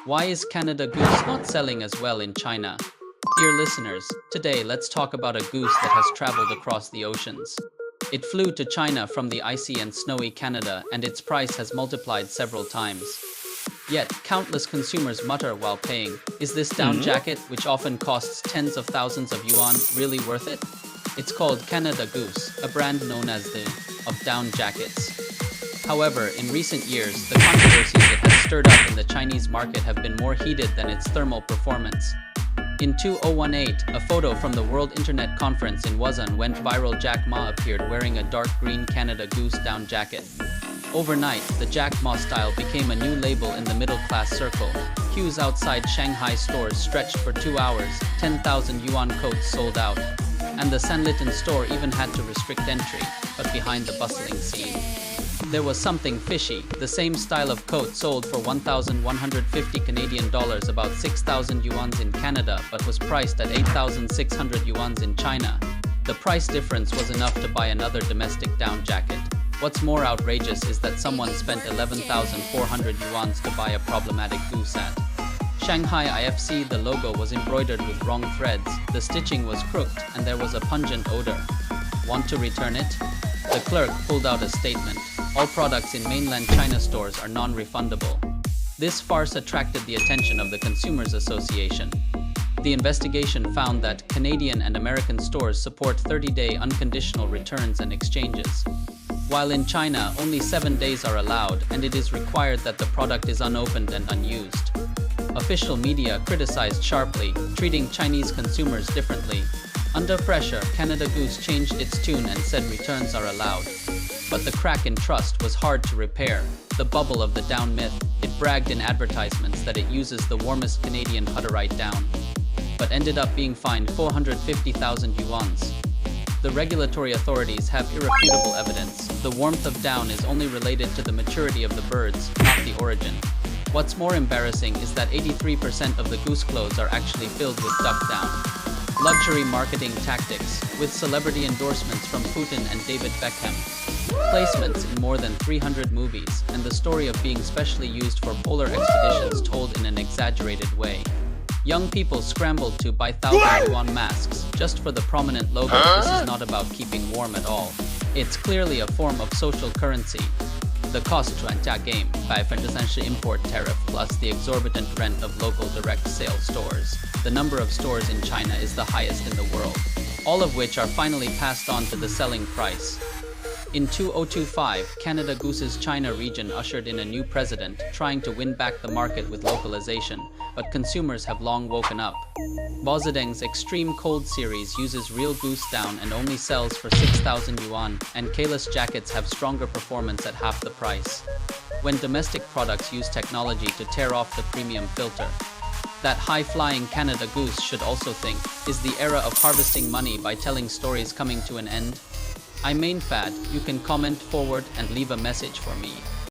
Why is Canada Goose not selling as well in China? Dear listeners, today let's talk about a goose that has traveled across the oceans. It flew to China from the icy and snowy Canada, and its price has multiplied several times. Yet, countless consumers mutter while paying, is this down jacket, which often costs tens of thousands of yuan, really worth it? It's called Canada Goose, a brand known as the of down jackets. However, in recent years, the controversies it has stirred up in the Chinese market have been more heated than its thermal performance. In 2018, a photo from the World Internet Conference in Wuhan went viral. Jack Ma appeared wearing a dark green Canada Goose down jacket. Overnight, the Jack Ma style became a new label in the middle-class circle. Queues outside Shanghai stores stretched for 2 hours, 10,000 yuan coats sold out. And the Sanlitun store even had to restrict entry, but behind the bustling scene, there was something fishy. The same style of coat sold for 1,150 Canadian dollars, about 6,000 yuan in Canada, but was priced at 8,600 yuan in China. The price difference was enough to buy another domestic down jacket. What's more outrageous is that someone spent 11,400 yuan to buy a problematic goose hat. Shanghai IFC. The logo was embroidered with wrong threads, the stitching was crooked, and there was a pungent odor. Want to return it? The clerk pulled out a statement. All products in mainland China stores are non-refundable. This farce attracted the attention of the Consumers Association. The investigation found that Canadian and American stores support 30-day unconditional returns and exchanges, while in China only 7 days are allowed, and it is required that the product is unopened and unused. Official media criticized sharply, treating Chinese consumers differently. Under pressure, Canada Goose changed its tune and said returns are allowed. But the crack in trust was hard to repair. The bubble of the down myth. It bragged in advertisements that it uses the warmest Canadian Hutterite down, but ended up being fined 450,000 yuan. The regulatory authorities have irrefutable evidence. The warmth of down is only related to the maturity of the birds, not the origin. What's more embarrassing is that 83% of the goose clothes are actually filled with duck down. Luxury marketing tactics, with celebrity endorsements from Putin and David Beckham, placements in more than 300 movies, and the story of being specially used for polar expeditions told in an exaggerated way. Young people scrambled to buy 1,000 yuan masks just for the prominent logo. This is not about keeping warm at all. It's clearly a form of social currency. The cost 转价 game, 30% import tariff plus the exorbitant rent of local direct sale stores. The number of stores in China is the highest in the world, all of which are finally passed on to the selling price. In 2025, Canada Goose's China region ushered in a new president, trying to win back the market with localization, but consumers have long woken up. Bosideng's Extreme Cold series uses real goose down and only sells for 6,000 yuan, and KAILAS jackets have stronger performance at half the price. When domestic products use technology to tear off the premium filter, that high-flying Canada Goose should also think, is the era of harvesting money by telling stories coming to an end? I'm AinFad. You can comment, forward, and leave a message for me.